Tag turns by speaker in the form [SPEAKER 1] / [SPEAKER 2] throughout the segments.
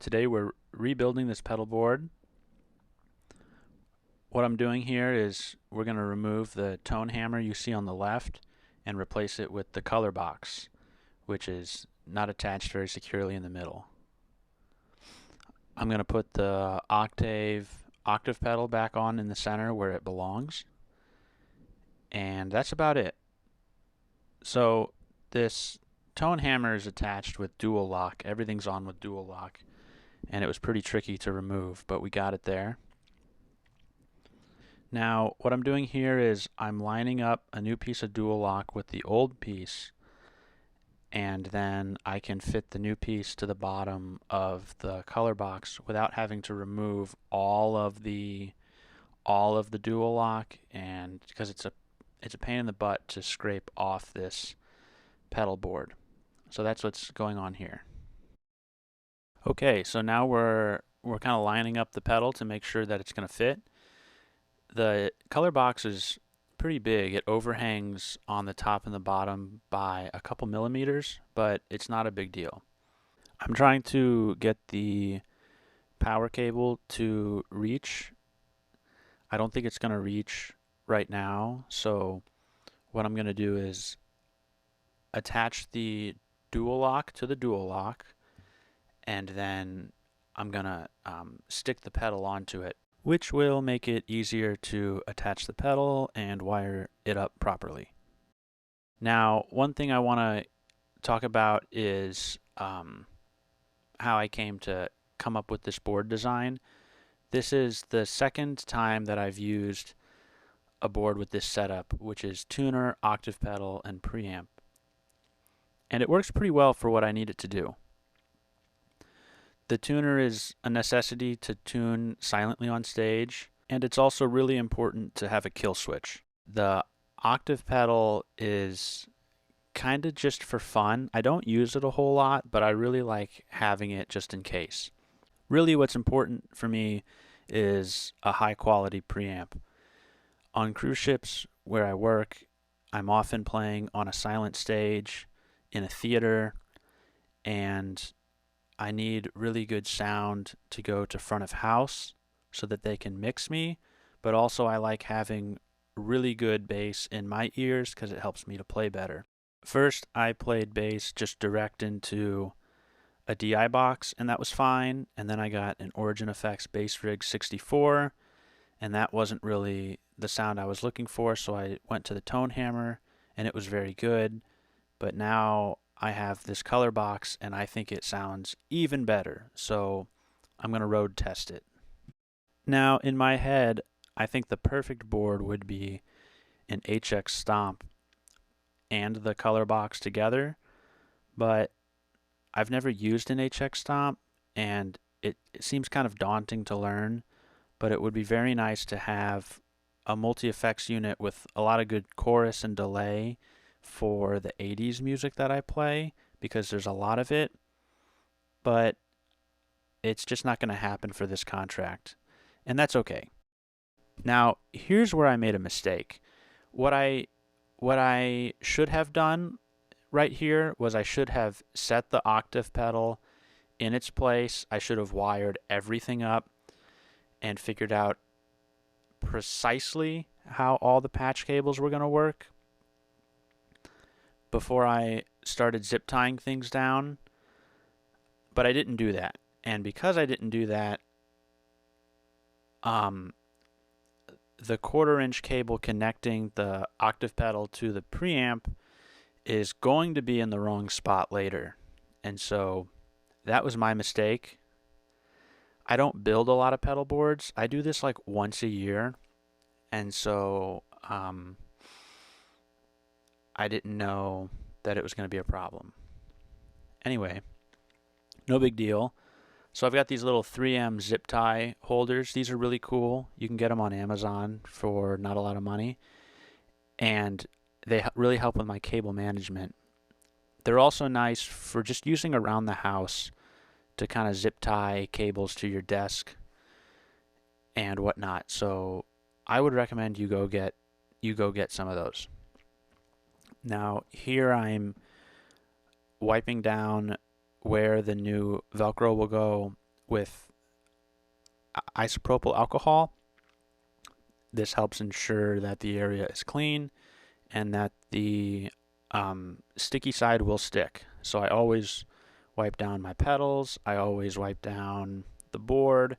[SPEAKER 1] Today we're rebuilding this pedal board. What I'm doing here is we're going to remove the tone hammer you see on the left and replace it with the color box, which is not attached very securely in the middle. I'm going to put the octave pedal back on in the center where it belongs, and that's about it. So this tone hammer is attached with dual lock. Everything's on with dual lock, and it was pretty tricky to remove, but we got it there. Now what I'm doing here is I'm lining up a new piece of dual lock with the old piece, and then I can fit the new piece to the bottom of the color box without having to remove all of the dual lock, and because it's a pain in the butt to scrape off this pedal board. So that's what's going on here. Okay, so now we're kind of lining up the pedal to make sure that it's going to fit. The color box is pretty big. It overhangs on the top and the bottom by a couple millimeters, but it's not a big deal. I'm trying to get the power cable to reach. I don't think it's going to reach right now, so what I'm going to do is attach the dual lock to the dual lock, and then I'm going to stick the pedal onto it, which will make it easier to attach the pedal and wire it up properly. Now, one thing I want to talk about is how I came to come up with this board design. This is the second time that I've used a board with this setup, which is tuner, octave pedal, and preamp. And it works pretty well for what I need it to do. The tuner is a necessity to tune silently on stage, and it's also really important to have a kill switch. The octave pedal is kind of just for fun. I don't use it a whole lot, but I really like having it just in case. Really what's important for me is a high quality preamp. On cruise ships where I work, I'm often playing on a silent stage in a theater, and I need really good sound to go to front of house so that they can mix me, but also I like having really good bass in my ears because it helps me to play better. First, I played bass just direct into a DI box, and that was fine, and then I got an Origin Effects Bass Rig 64, and that wasn't really the sound I was looking for, so I went to the tone hammer, and it was very good. But now I have this color box, and I think it sounds even better, so I'm going to road test it. Now, in my head, I think the perfect board would be an HX Stomp and the color box together, but I've never used an HX Stomp, and it seems kind of daunting to learn, but it would be very nice to have a multi-effects unit with a lot of good chorus and delay for the 80s music that I play, because there's a lot of it, but it's just not going to happen for this contract, and that's okay. Now, here's where I made a mistake. What I should have done right here was I should have set the octave pedal in its place. I should have wired everything up and figured out precisely how all the patch cables were going to work before I started zip tying things down, but I didn't do that. And because I didn't do that, the 1/4-inch cable connecting the octave pedal to the preamp is going to be in the wrong spot later. And so that was my mistake. I don't build a lot of pedal boards. I do this like once a year, and so I didn't know that it was going to be a problem. Anyway, no big deal. So I've got these little 3M zip tie holders. These are really cool. You can get them on Amazon for not a lot of money, and they really help with my cable management. They're also nice for just using around the house to kind of zip tie cables to your desk and whatnot. So I would recommend you go get some of those. Now here I'm wiping down where the new Velcro will go with isopropyl alcohol. This helps ensure that the area is clean and that the sticky side will stick. So I always wipe down my pedals. I always wipe down the board.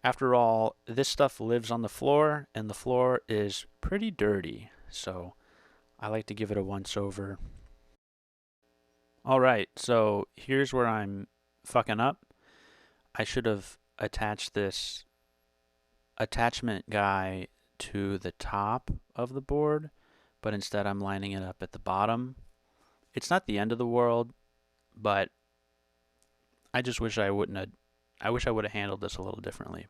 [SPEAKER 1] After all, this stuff lives on the floor, and the floor is pretty dirty. So I like to give it a once over. Alright, so here's where I'm fucking up. I should have attached this attachment guy to the top of the board, but instead I'm lining it up at the bottom. It's not the end of the world, but I just wish I would have handled this a little differently.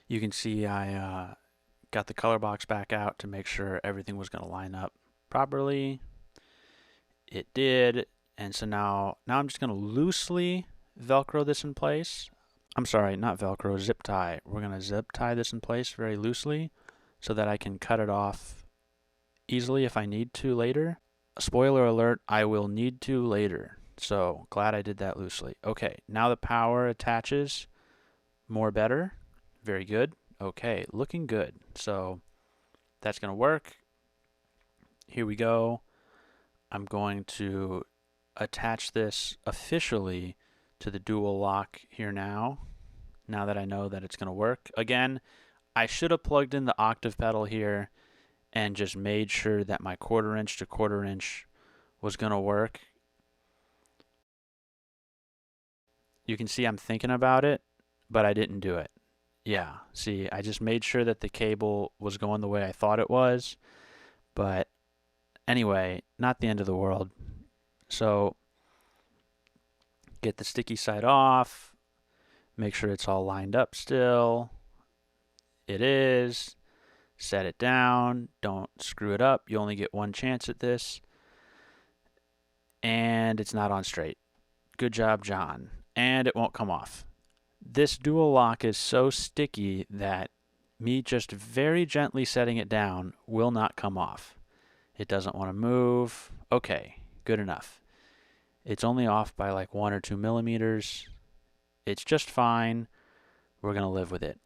[SPEAKER 1] You can see I got the color box back out to make sure everything was going to line up properly. It did, and so now I'm just going to loosely Velcro this in place. I'm sorry, not Velcro, zip tie. We're going to zip tie this in place very loosely so that I can cut it off easily if I need to later. Spoiler alert, I will need to later. So glad I did that loosely. Okay, now the power attaches more better. Very good. Okay, looking good. So that's going to work. Here we go. I'm going to attach this officially to the dual lock here now that I know that it's going to work. Again, I should have plugged in the octave pedal here and just made sure that my 1/4 inch to 1/4 inch was going to work. You can see I'm thinking about it, but I didn't do it. Yeah, see, I just made sure that the cable was going the way I thought it was, but anyway, not the end of the world. So get the sticky side off, make sure it's all lined up still. It is. Set it down, don't screw it up. You only get one chance at this. And it's not on straight. Good job, John. And it won't come off. This dual lock is so sticky that me just very gently setting it down will not come off. It doesn't want to move. Okay, good enough. It's only off by like 1 or 2 millimeters. It's just fine. We're going to live with it.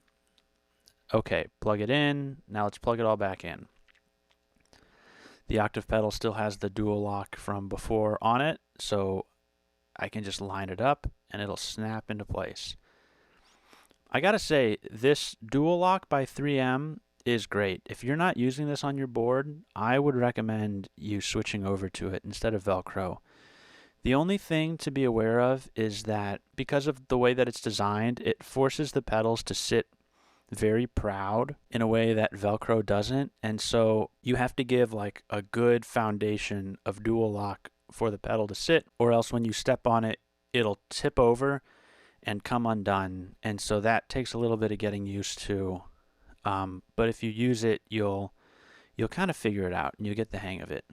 [SPEAKER 1] Okay, plug it in. Now let's plug it all back in. The octave pedal still has the dual lock from before on it, so I can just line it up and it'll snap into place. I gotta say, this dual lock by 3M is great. If you're not using this on your board, I would recommend you switching over to it instead of Velcro. The only thing to be aware of is that because of the way that it's designed, it forces the pedals to sit very proud in a way that Velcro doesn't, and so you have to give like a good foundation of dual lock for the pedal to sit, or else when you step on it, it'll tip over and come undone, and so that takes a little bit of getting used to. But if you use it, you'll kind of figure it out and you'll get the hang of it.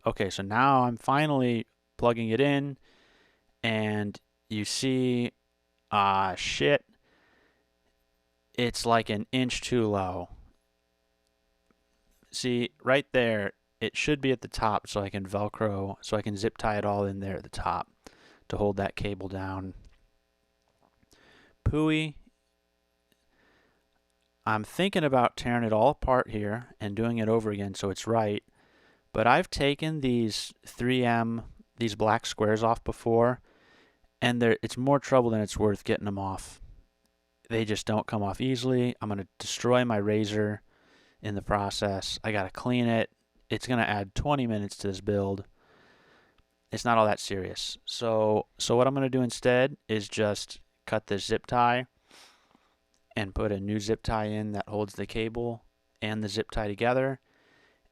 [SPEAKER 1] Okay, so now I'm finally plugging it in, and you see, shit, it's like an inch too low. See, right there, it should be at the top so I can Velcro, so I can zip tie it all in there at the top to hold that cable down. Pooey. I'm thinking about tearing it all apart here and doing it over again so it's right, but I've taken these 3M, these black squares off before, and it's more trouble than it's worth getting them off. They just don't come off easily. I'm going to destroy my razor in the process. I got to clean it. It's going to add 20 minutes to this build. It's not all that serious. So what I'm going to do instead is just cut this zip tie and put a new zip tie in that holds the cable and the zip tie together.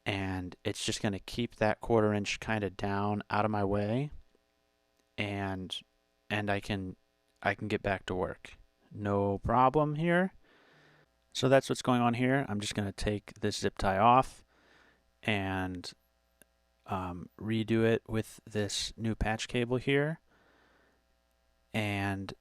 [SPEAKER 1] And it's just going to keep that 1/4 inch kind of down out of my way. And I can get back to work. No problem here. So that's what's going on here. I'm just going to take this zip tie off and redo it with this new patch cable here, and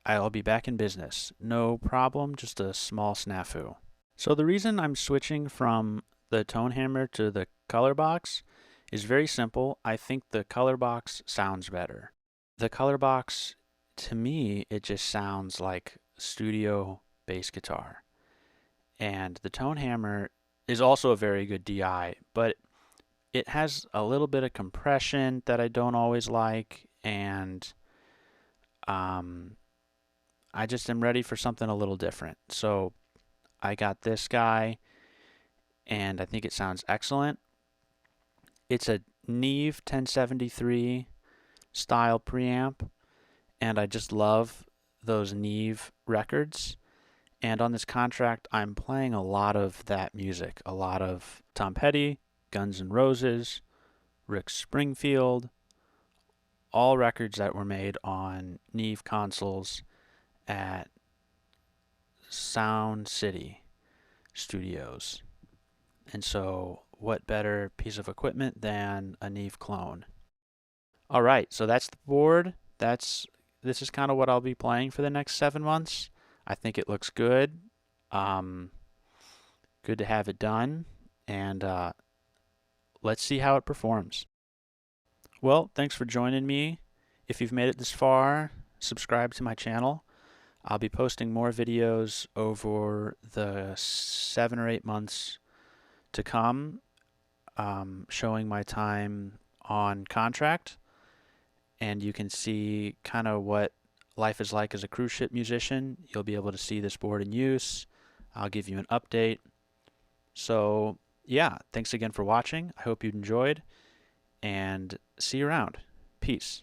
[SPEAKER 1] I'll be back in business. No problem, just a small snafu. So the reason I'm switching from the tone hammer to the color box is very simple. I think the color box sounds better. The color box to me, it just sounds like studio bass guitar. And the tone hammer is also a very good DI, but it has a little bit of compression that I don't always like, and um, I just am ready for something a little different. So I got this guy, and I think it sounds excellent. It's a Neve 1073 style preamp, and I just love those Neve records. And on this contract, I'm playing a lot of that music, a lot of Tom Petty, Guns N' Roses, Rick Springfield, all records that were made on Neve consoles at Sound City Studios. And so, what better piece of equipment than a Neve clone? All right, so that's the board. This is kind of what I'll be playing for the next 7 months. I think it looks good. Um, Good to have it done, and let's see how it performs. Well, thanks for joining me. If you've made it this far, subscribe to my channel. I'll be posting more videos over the 7 or 8 months to come, showing my time on contract, and you can see kind of what life is like as a cruise ship musician. You'll be able to see this board in use. I'll give you an update. So, yeah, thanks again for watching. I hope you enjoyed, and see you around. Peace.